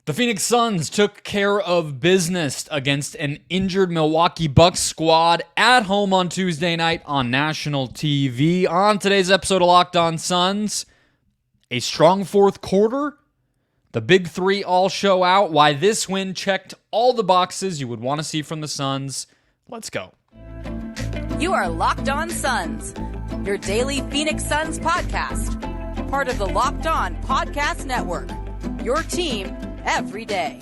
The Phoenix Suns took care of business against an injured Milwaukee Bucks squad at home on Tuesday night on national TV. On today's episode of Locked On Suns, a strong fourth quarter, the big three all show out, why this win checked all the boxes you would want to see from the Suns. Let's go. You are Locked On Suns, your daily Phoenix Suns podcast, part of the Locked On Podcast Network, your team every day.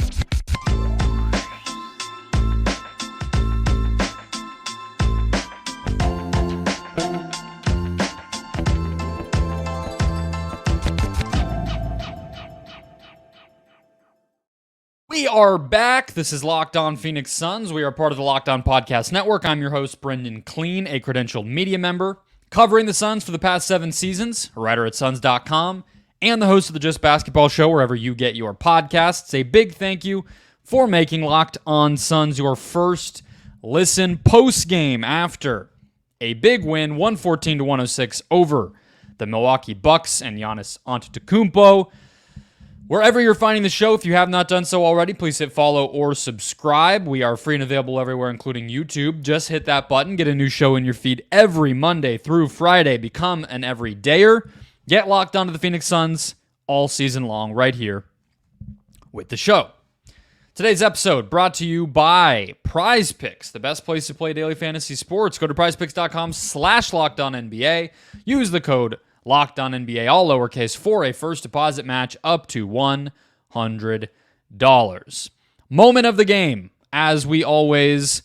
We are back. This is Locked On Phoenix Suns. We are part of the Locked On Podcast Network. I'm your host, Brendon Kleen, a credentialed media member, covering the Suns for the past 7 seasons, a writer at Suns.com, and the host of the Just Basketball Show wherever you get your podcasts. A big thank you for making Locked On Suns your first listen post-game after a big win, 114-106 over the Milwaukee Bucks and Giannis Antetokounmpo. Wherever you're finding the show, if you have not done so already, please hit follow or subscribe. We are free and available everywhere, including YouTube. Just hit that button. Get a new show in your feed every Monday through Friday. Become an everydayer. Get locked onto the Phoenix Suns all season long right here with the show. Today's episode brought to you by Prize Picks, the best place to play daily fantasy sports. Go to prizepicks.com/LockedOnNBA. Use the code LockedOnNBA, all lowercase, for a first deposit match up to $100. Moment of the game, as we always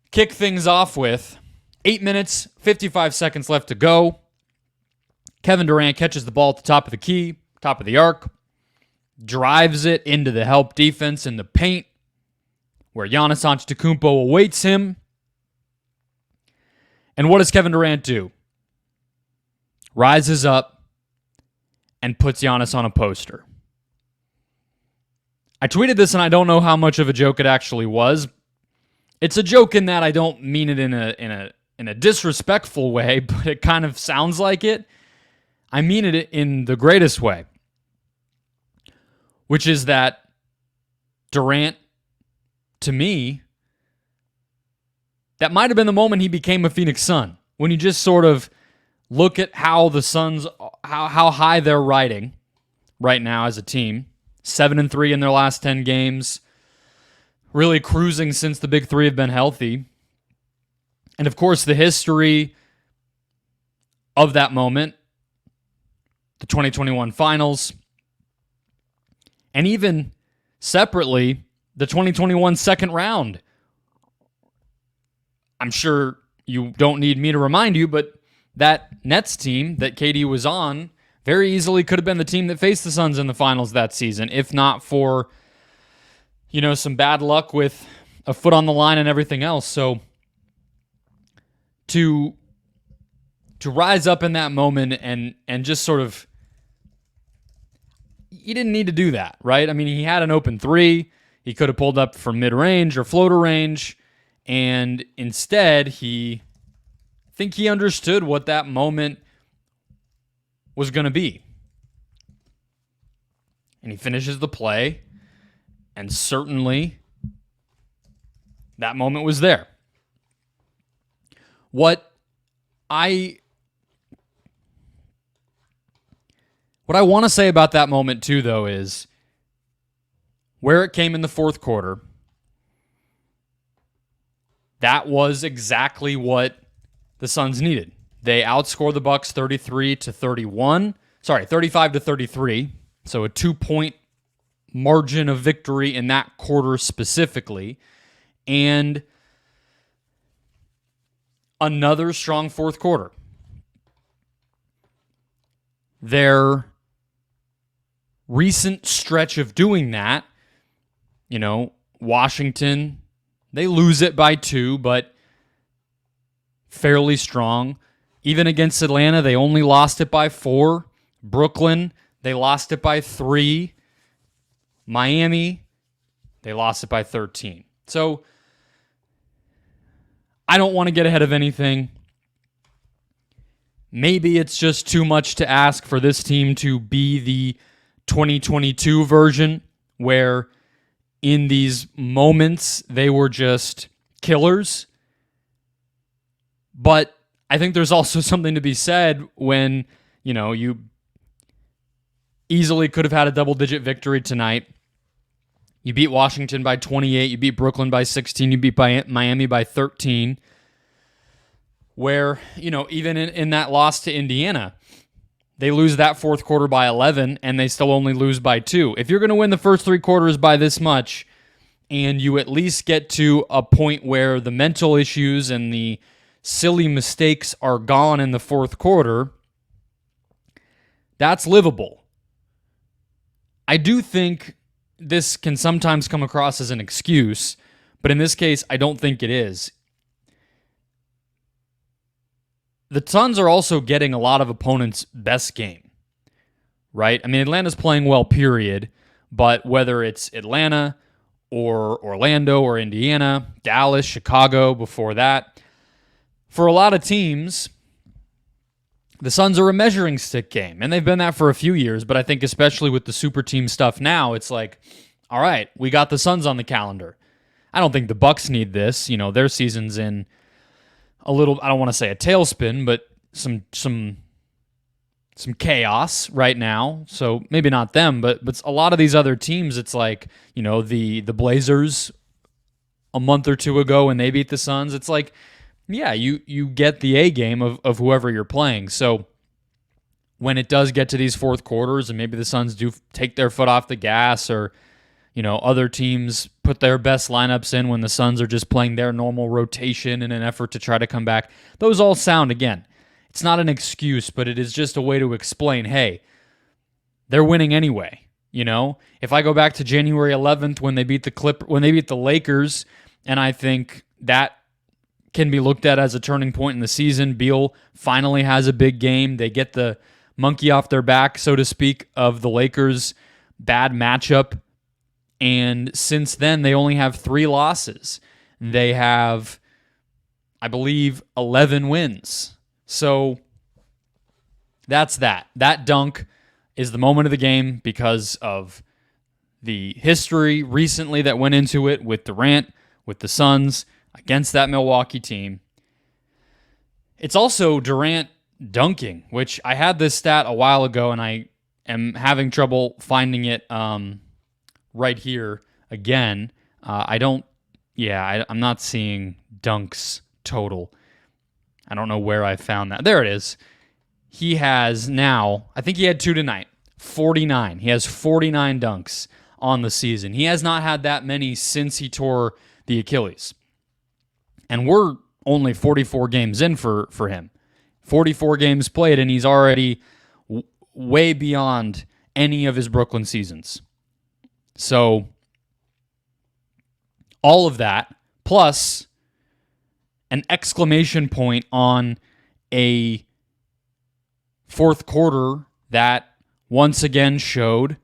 kick things off with. 8 minutes, 55 seconds left to go. Kevin Durant catches the ball at the top of the key, top of the arc, drives it into the help defense in the paint, where Giannis Antetokounmpo awaits him. And what does Kevin Durant do? Rises up and puts Giannis on a poster. I tweeted this, and I don't know how much of a joke it actually was. It's a joke in that I don't mean it in a disrespectful way, but it kind of sounds like it. I mean it in the greatest way, which is that Durant, to me, that might have been the moment he became a Phoenix Sun, when you just sort of look at how the Suns, how high they're riding right now as a team. 7-3 in their last 10 games. Really cruising since the big three have been healthy. And of course, the history of that moment, the 2021 finals, and even separately, the 2021 second round. I'm sure you don't need me to remind you, but that Nets team that KD was on very easily could have been the team that faced the Suns in the finals that season, if not for, some bad luck with a foot on the line and everything else. So to rise up in that moment and just sort of, he didn't need to do that, right? I mean, he had an open three. He could have pulled up from mid-range or floater range, and instead I think he understood what that moment was going to be. And he finishes the play, and certainly that moment was there. What I want to say about that moment too, though, is where it came in the fourth quarter, that was exactly what the Suns needed. They outscored the Bucks 35-33. So a 2-point margin of victory in that quarter specifically. And another strong fourth quarter. Their recent stretch of doing that, Washington, they lose it by 2, but fairly strong. Even against Atlanta, they only lost it by 4. Brooklyn, they lost it by 3. Miami, they lost it by 13. So I don't want to get ahead of anything. Maybe it's just too much to ask for this team to be the 2022 version where in these moments they were just killers. But I think there's also something to be said when, you easily could have had a double-digit victory tonight. You beat Washington by 28. You beat Brooklyn by 16. You beat Miami by 13. Where, even in that loss to Indiana, they lose that fourth quarter by 11, and they still only lose by 2. If you're going to win the first 3 quarters by this much, and you at least get to a point where the mental issues and the silly mistakes are gone in the fourth quarter, that's livable. I do think this can sometimes come across as an excuse, but in this case, I don't think it is. The Suns are also getting a lot of opponents' best game, right? I mean, Atlanta's playing well, period, but whether it's Atlanta or Orlando or Indiana, Dallas, Chicago before that, for a lot of teams, the Suns are a measuring stick game, and they've been that for a few years, but I think especially with the super team stuff now, it's like, all right, we got the Suns on the calendar. I don't think the Bucks need this. Their season's in a little, I don't want to say a tailspin, but some chaos right now. So maybe not them, but a lot of these other teams, it's like, the Blazers a month or two ago when they beat the Suns, it's like, yeah, you get the A game of whoever you're playing. So when it does get to these fourth quarters and maybe the Suns do take their foot off the gas, or, other teams put their best lineups in when the Suns are just playing their normal rotation in an effort to try to come back, those all sound, again, it's not an excuse, but it is just a way to explain, hey, they're winning anyway. If I go back to January 11th when they beat the Lakers, and I think that can be looked at as a turning point in the season. Beal finally has a big game. They get the monkey off their back, so to speak, of the Lakers' bad matchup. And since then, they only have 3 losses. They have, I believe, 11 wins. So that's that. That dunk is the moment of the game because of the history recently that went into it with Durant, with the Suns, against that Milwaukee team. It's also Durant dunking, which I had this stat a while ago, and I am having trouble finding it right here again. I'm not seeing dunks total. I don't know where I found that. There it is. He has now, I think he had 2 tonight, 49. He has 49 dunks on the season. He has not had that many since he tore the Achilles. And we're only 44 games in for him. 44 games played, and he's already way beyond any of his Brooklyn seasons. So, all of that, plus an exclamation point on a fourth quarter that once again showed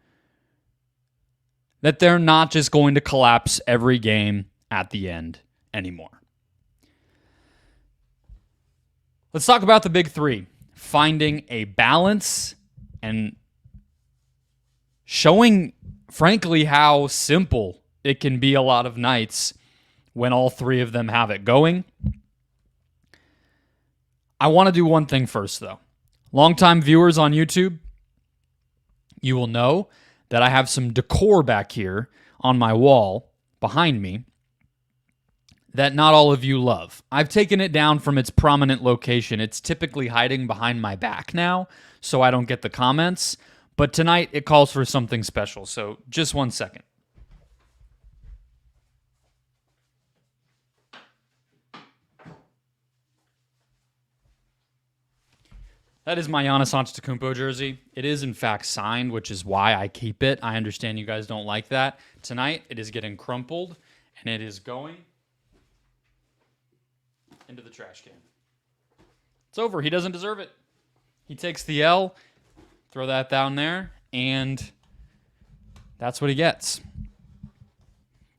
that they're not just going to collapse every game at the end anymore. Let's talk about the big 3. Finding a balance and showing, frankly, how simple it can be a lot of nights when all 3 of them have it going. I want to do one thing first, though. Longtime viewers on YouTube, you will know that I have some decor back here on my wall behind me that not all of you love. I've taken it down from its prominent location. It's typically hiding behind my back now, so I don't get the comments. But tonight, it calls for something special, so just 1 second. That is my Giannis Antetokounmpo jersey. It is, in fact, signed, which is why I keep it. I understand you guys don't like that. Tonight, it is getting crumpled, and it is going into the trash can. It's over. He doesn't deserve it. He takes the L, throw that down there, and that's what he gets.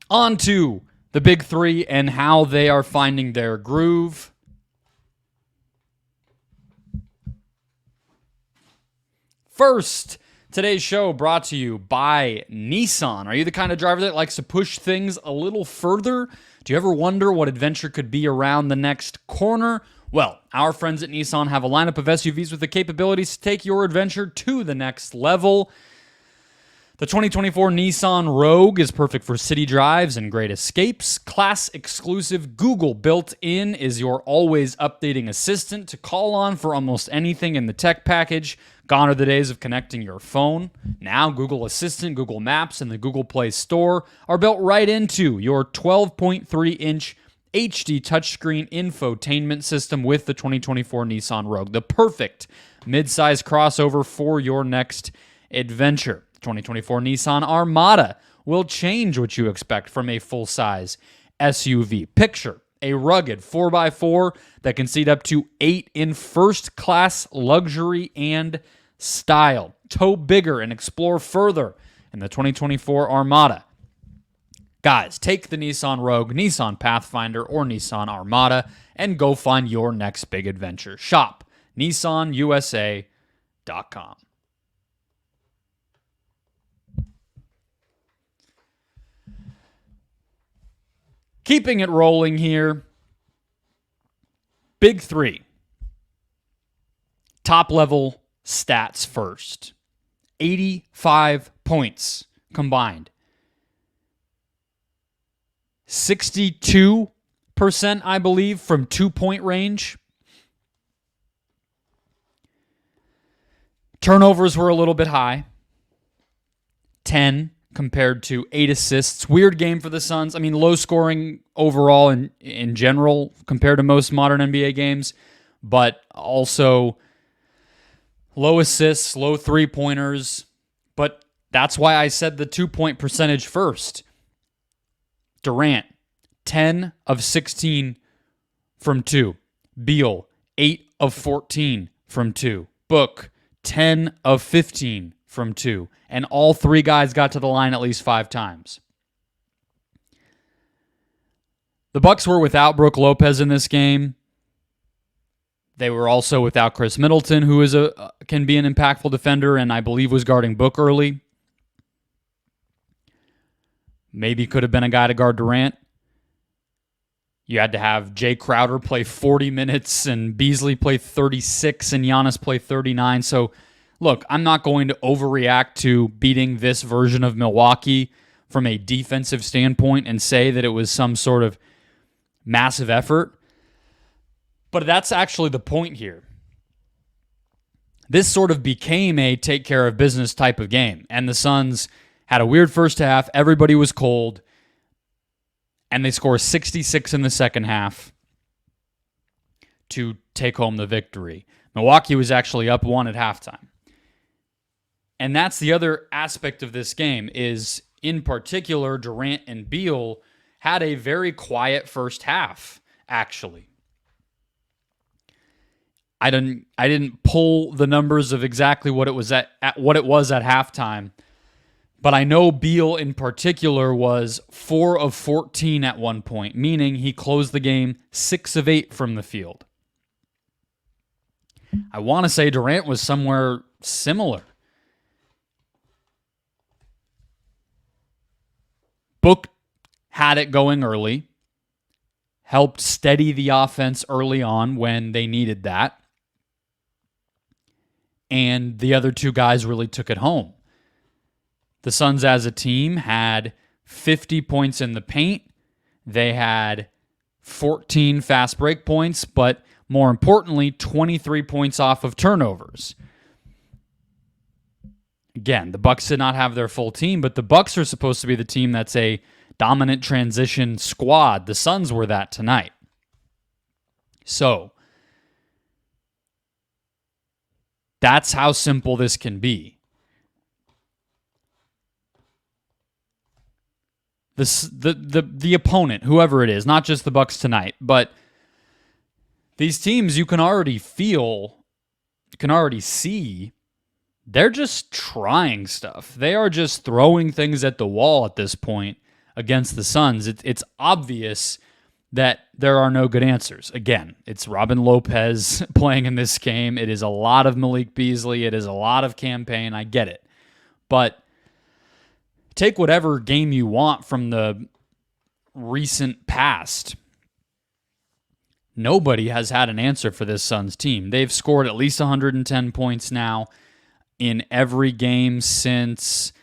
On to the big 3 and how they are finding their groove. First, Today's show brought to you by Nissan. Are you the kind of driver that likes to push things a little further? Do you ever wonder what adventure could be around the next corner? Well, our friends at Nissan have a lineup of SUVs with the capabilities to take your adventure to the next level. The 2024 Nissan Rogue is perfect for city drives and great escapes. Class-exclusive Google built-in is your always updating assistant to call on for almost anything in the tech package. Gone are the days of connecting your phone. Now Google Assistant, Google Maps, and the Google Play Store are built right into your 12.3-inch HD touchscreen infotainment system with the 2024 Nissan Rogue, the perfect mid-size crossover for your next adventure. 2024 Nissan Armada will change what you expect from a full-size SUV. Picture a rugged 4x4 that can seat up to 8 in first-class luxury and style. Tow bigger and explore further in the 2024 Armada. Guys, take the Nissan Rogue, Nissan Pathfinder, or Nissan Armada and go find your next big adventure. Shop nissanusa.com. Keeping it rolling here. Big three. Top level stats first. 85 points combined. 62%, I believe, from 2-point range. Turnovers were a little bit high. 10 compared to 8 assists. Weird game for the Suns. I mean, low scoring overall in general compared to most modern NBA games, but also low assists, low three-pointers. But that's why I said the 2-point percentage first. Durant, 10 of 16 from 2. Beal, 8 of 14 from 2. Book, 10 of 15 from 2. And all three guys got to the line at least 5 times. The Bucks were without Brook Lopez in this game. They were also without Chris Middleton, who can be an impactful defender, and I believe was guarding Book early. Maybe could have been a guy to guard Durant. You had to have Jay Crowder play 40 minutes and Beasley play 36 and Giannis play 39. So, look, I'm not going to overreact to beating this version of Milwaukee from a defensive standpoint and say that it was some sort of massive effort. But that's actually the point here. This sort of became a take care of business type of game. And the Suns had a weird first half. Everybody was cold. And they score 66 in the second half to take home the victory. Milwaukee was actually up 1 at halftime. And that's the other aspect of this game is, in particular, Durant and Beal had a very quiet first half, actually. I didn't pull the numbers of exactly what it was at what it was at halftime, but I know Beal in particular was 4 of 14 at one point, meaning he closed the game 6 of 8 from the field. I want to say Durant was somewhere similar. Book had it going early, helped steady the offense early on when they needed that, and the other two guys really took it home. The Suns as a team had 50 points in the paint. They had 14 fast break points, but more importantly, 23 points off of turnovers. Again, the Bucks did not have their full team, but the Bucks are supposed to be the team that's a dominant transition squad. The Suns were that tonight. So, that's how simple this can be. The opponent, whoever it is, not just the Bucks tonight, but these teams you can already see, they're just trying stuff. They are just throwing things at the wall at this point against the Suns. It's obvious that there are no good answers. Again, it's Robin Lopez playing in this game. It is a lot of Malik Beasley. It is a lot of campaign. I get it. But take whatever game you want from the recent past. Nobody has had an answer for this Suns team. They've scored at least 110 points now in every game since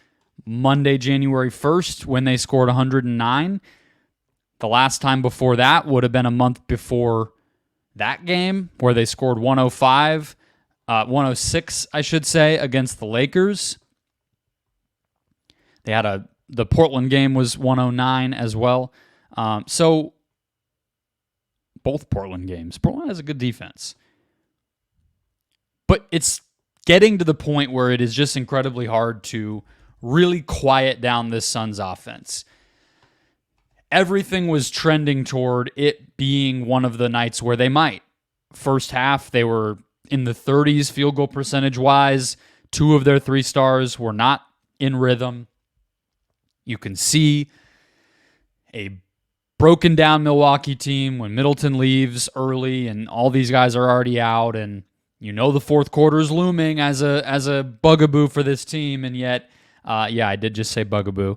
Monday, January 1st, when they scored 109. The last time before that would have been a month before that game, where they scored 106, I should say, against the Lakers. They had the Portland game was 109 as well. So both Portland games. Portland has a good defense. But it's getting to the point where it is just incredibly hard to really quiet down this Suns offense. Everything was trending toward it being one of the nights where they might. First half, they were in the 30s field goal percentage-wise. 2 of their 3 stars were not in rhythm. You can see a broken down Milwaukee team when Middleton leaves early and all these guys are already out, and you know the fourth quarter is looming as a bugaboo for this team, and yet, I did just say bugaboo.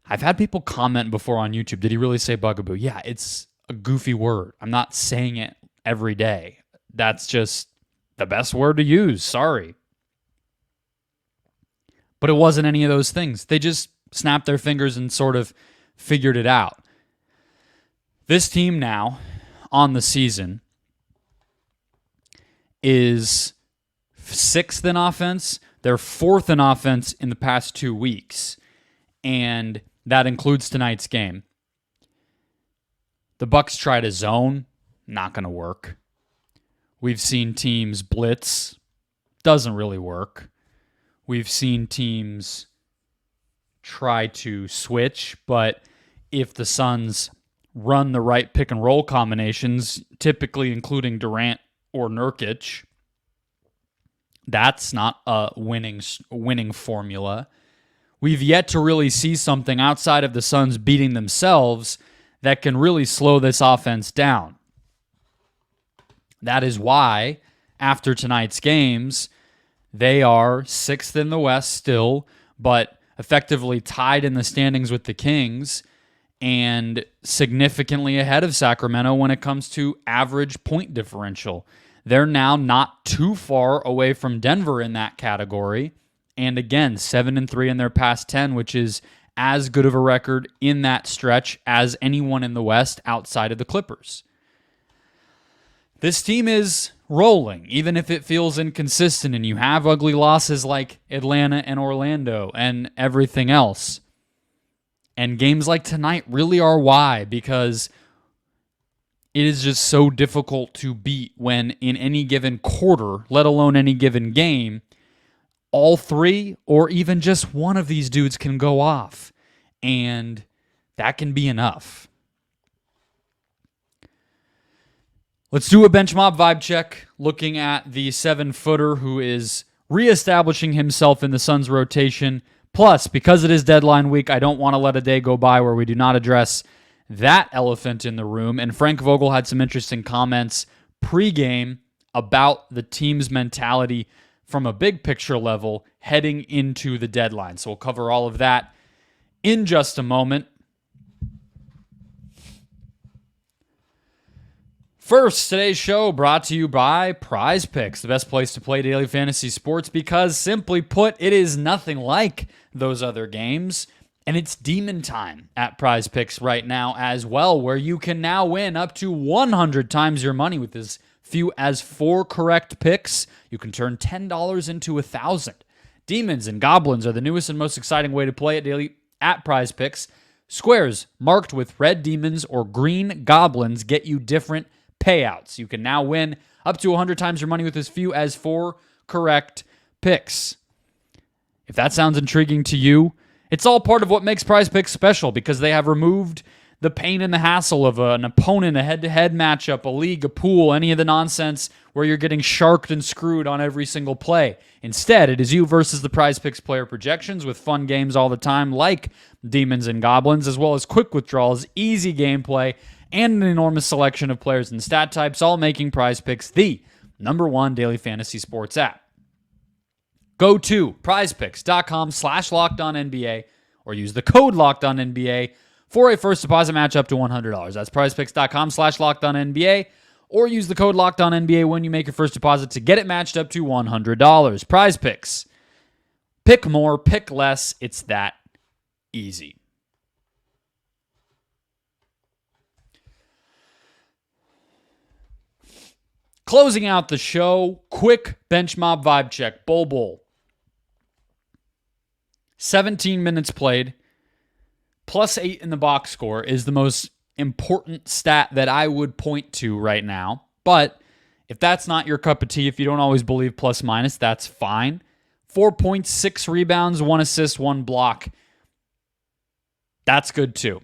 I've had people comment before on YouTube, did he really say bugaboo? Yeah, it's a goofy word. I'm not saying it every day. That's just the best word to use. Sorry. But it wasn't any of those things. They just snapped their fingers and sort of figured it out. This team now, on the season, is 6th in offense. They're 4th in offense in the past 2 weeks, and that includes tonight's game. The Bucks tried a zone, not going to work. We've seen teams blitz, doesn't really work. We've seen teams try to switch, but if the Suns run the right pick and roll combinations, typically including Durant or Nurkic, that's not a winning formula. We've yet to really see something outside of the Suns beating themselves that can really slow this offense down. That is why, after tonight's games, they are 6th in the West still, but effectively tied in the standings with the Kings, and significantly ahead of Sacramento when it comes to average point differential. They're now not too far away from Denver in that category. And again, 7-3 in their past 10, which is as good of a record in that stretch as anyone in the West outside of the Clippers. This team is rolling, even if it feels inconsistent and you have ugly losses like Atlanta and Orlando and everything else. And games like tonight really are why, because it is just so difficult to beat when in any given quarter, let alone any given game, all 3 or even just one of these dudes can go off. And that can be enough. Let's do a bench mob vibe check, looking at the 7-footer who is reestablishing himself in the Suns rotation. Plus, because it is deadline week, I don't want to let a day go by where we do not address that elephant in the room. And Frank Vogel had some interesting comments pregame about the team's mentality from a big picture level heading into the deadline. So we'll cover all of that in just a moment. First, today's show brought to you by Prize Picks, the best place to play daily fantasy sports because, simply put, it is nothing like those other games. And it's demon time at Prize Picks right now as well, where you can now win up to 100 times your money with as few as 4 correct picks. You can turn $10 into 1,000. Demons and goblins are the newest and most exciting way to play it daily at Prize Picks. Squares marked with red demons or green goblins get you different payouts. You can now win up to 100 times your money with as few as 4 correct picks. If that sounds intriguing to you, it's all part of what makes Prize Picks special because they have removed the pain and the hassle of an opponent, a head-to-head matchup, a league, a pool, any of the nonsense where you're getting sharked and screwed on every single play. Instead, it is you versus the Prize Picks player projections with fun games all the time like Demons and Goblins, as well as quick withdrawals, easy gameplay, and an enormous selection of players and stat types, all making Prize Picks the #1 daily fantasy sports app. Go to prizepicks.com/LockedOnNBA or use the code LockedOnNBA for a first deposit match up to $100. That's prizepicks.com/LockedOnNBA or use the code LockedOnNBA when you make your first deposit to get it matched up to $100. Prize Picks. Pick more, pick less. It's that easy. Closing out the show, quick bench mob vibe check. Bol Bol. 17 minutes played, +8 in the box score is the most important stat that I would point to right now. But if that's not your cup of tea, if you don't always believe plus minus, that's fine. 4 points, 6 rebounds, 1 assist, 1 block. That's good too.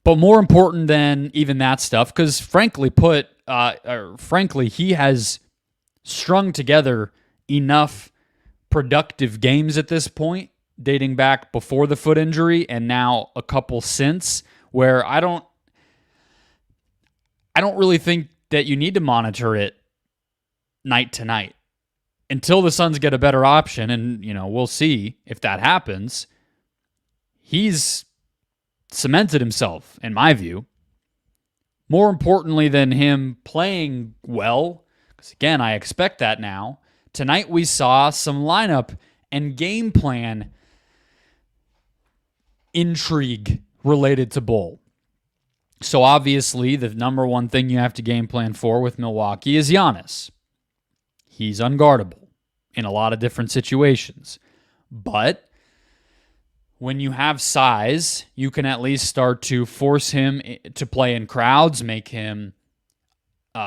But more important than even that stuff, because frankly, he has strung together enough productive games at this point, dating back before the foot injury and now a couple since, where I don't really think that you need to monitor it night to night until the Suns get a better option, and we'll see if that happens. He's cemented himself, in my view. More importantly than him playing well, because again, I expect that now, tonight we saw some lineup and game plan intrigue related to Bol. So obviously, the number one thing you have to game plan for with Milwaukee is Giannis. He's unguardable in a lot of different situations. But when you have size, you can at least start to force him to play in crowds, make him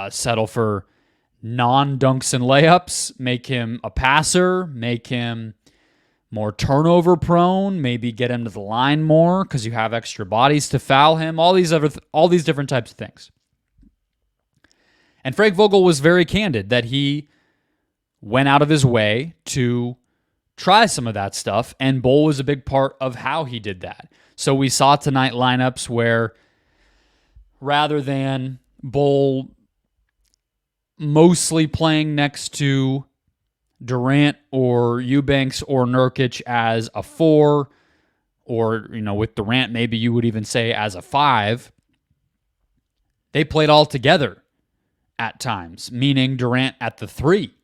settle for non-dunks and layups, make him a passer, make him more turnover prone, maybe get him to the line more because you have extra bodies to foul him, all these different types of things. And Frank Vogel was very candid that he went out of his way to try some of that stuff, and Bol was a big part of how he did that. So we saw tonight lineups where rather than Bol mostly playing next to Durant or Eubanks or Nurkic as a 4, or with Durant maybe you would even say as a 5, they played all together at times, meaning Durant at the 3,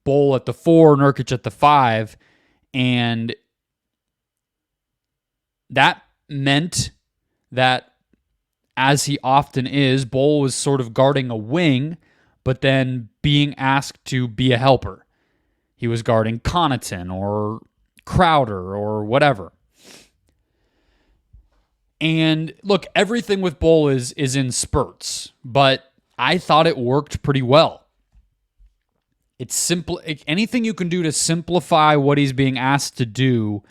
Bol at the 4, Nurkic at the 5, and that meant that, as he often is, Bol was sort of guarding a wing, but then being asked to be a helper. He was guarding Connaughton or Crowder or whatever. And look, everything with Bol is in spurts, but I thought it worked pretty well. It's simple. Anything you can do to simplify what he's being asked to do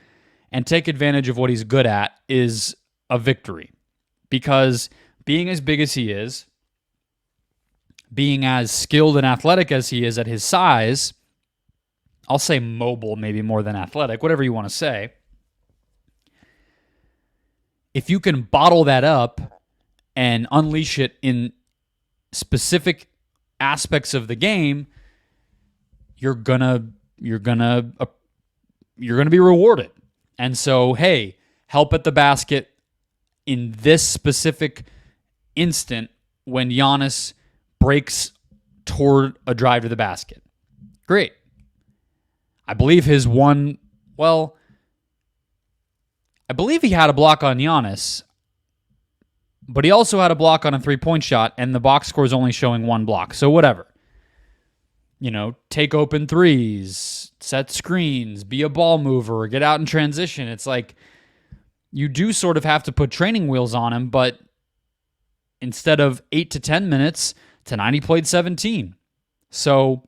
and take advantage of what he's good at is a victory. Because being as big as he is, being as skilled and athletic as he is at his size, I'll say mobile maybe more than athletic, whatever you want to say. If you can bottle that up and unleash it in specific aspects of the game, you're gonna be rewarded. And so, hey, help at the basket in this specific instant when Giannis breaks toward a drive to the basket. Great. I believe he had a block on Giannis, but he also had a block on a 3-point shot, and the box score is only showing 1 block. So whatever. Take open threes, set screens, be a ball mover, get out in transition. It's like you do sort of have to put training wheels on him, but instead of 8 to 10 minutes, tonight he played 17. So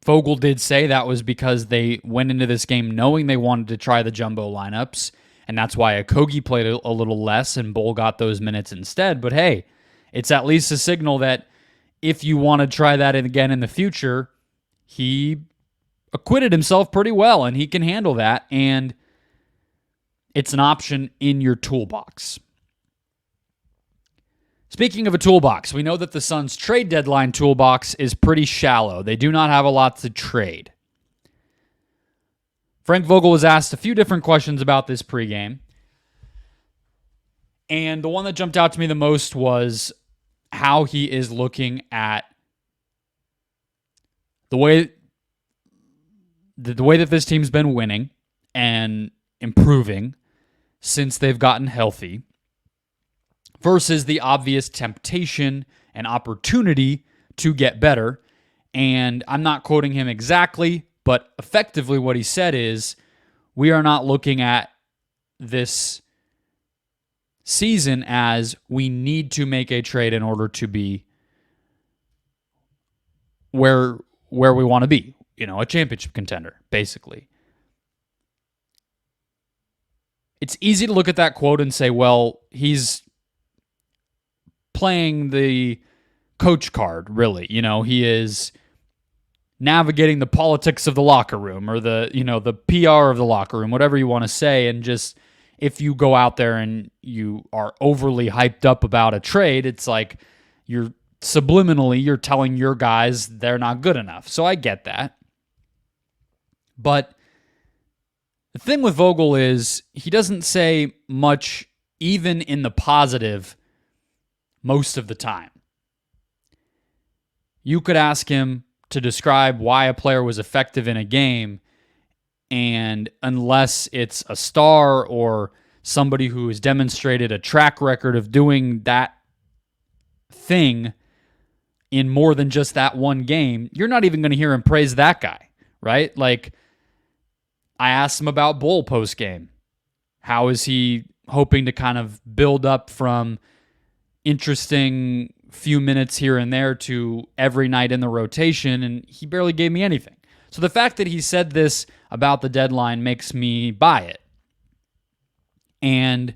Vogel did say that was because they went into this game knowing they wanted to try the jumbo lineups, and that's why Okogie played a little less and Bol got those minutes instead. But hey, it's at least a signal that if you want to try that again in the future, he acquitted himself pretty well, and he can handle that, and it's an option in your toolbox. Speaking of a toolbox, we know that the Suns' trade deadline toolbox is pretty shallow. They do not have a lot to trade. Frank Vogel was asked a few different questions about this pregame. And the one that jumped out to me the most was how he is looking at the way that this team's been winning and improving since they've gotten healthy versus the obvious temptation and opportunity to get better. And I'm not quoting him exactly, but effectively what he said is, we are not looking at this season as we need to make a trade in order to be where we want to be, a championship contender, basically. It's easy to look at that quote and say, well, he's playing the coach card, really. He is navigating the politics of the locker room or the PR of the locker room, whatever you want to say. And just, if you go out there and you are overly hyped up about a trade, it's like you're telling your guys they're not good enough. So I get that. But the thing with Vogel is he doesn't say much, even in the positive, most of the time. You could ask him to describe why a player was effective in a game, and unless it's a star or somebody who has demonstrated a track record of doing that thing in more than just that one game, you're not even going to hear him praise that guy, right? Like, I asked him about Bol post-game. How is he hoping to kind of build up from interesting few minutes here and there to every night in the rotation? And he barely gave me anything. So the fact that he said this about the deadline makes me buy it. And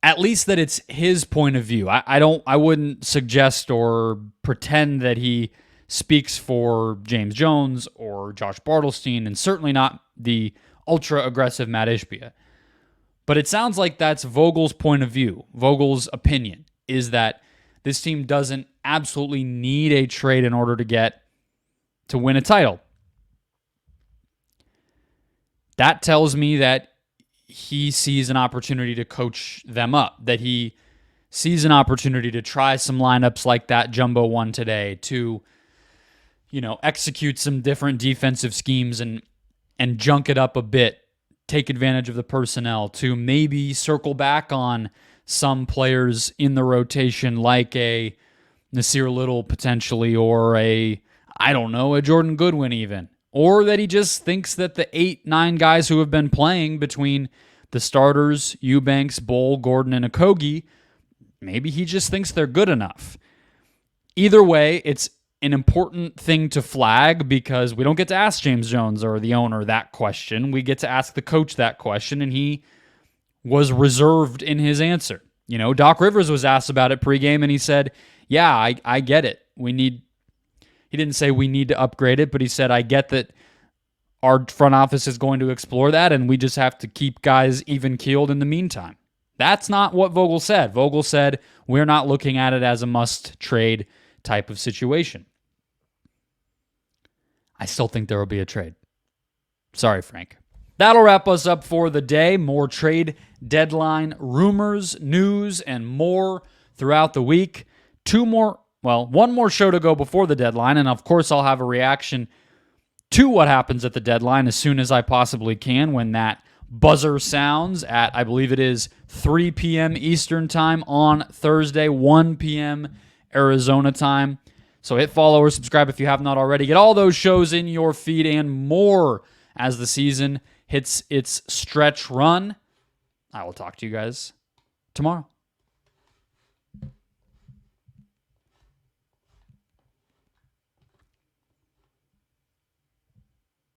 at least that it's his point of view. I wouldn't suggest or pretend that he speaks for James Jones or Josh Bartlestein, and certainly not the ultra-aggressive Matt Ishbia. But it sounds like that's Vogel's point of view. Vogel's opinion is that this team doesn't absolutely need a trade in order to win a title. That tells me that he sees an opportunity to coach them up, that he sees an opportunity to try some lineups like that jumbo one today, to execute some different defensive schemes and junk it up a bit, take advantage of the personnel, to maybe circle back on some players in the rotation like a Nasir Little potentially, or a Jordan Goodwin even. Or that he just thinks that the 8-9 guys who have been playing between the starters, Eubanks, Bol, Gordon, and Okogie, maybe he just thinks they're good enough. Either way, it's an important thing to flag, because we don't get to ask James Jones or the owner that question. We get to ask the coach that question, and he was reserved in his answer. Doc Rivers was asked about it pregame, and he said, yeah, I get it. He didn't say we need to upgrade it, but he said, I get that our front office is going to explore that, and we just have to keep guys even-keeled in the meantime. That's not what Vogel said. Vogel said, we're not looking at it as a must-trade type of situation. I still think there will be a trade. Sorry, Frank. That'll wrap us up for the day. More trade deadline rumors, news, and more throughout the week. One more show to go before the deadline, and of course I'll have a reaction to what happens at the deadline as soon as I possibly can when that buzzer sounds at, I believe it is 3 p.m. Eastern Time on Thursday, 1 p.m. Arizona time. So hit follow or subscribe if you have not already. Get all those shows in your feed and more as the season hits its stretch run. I will talk to you guys tomorrow.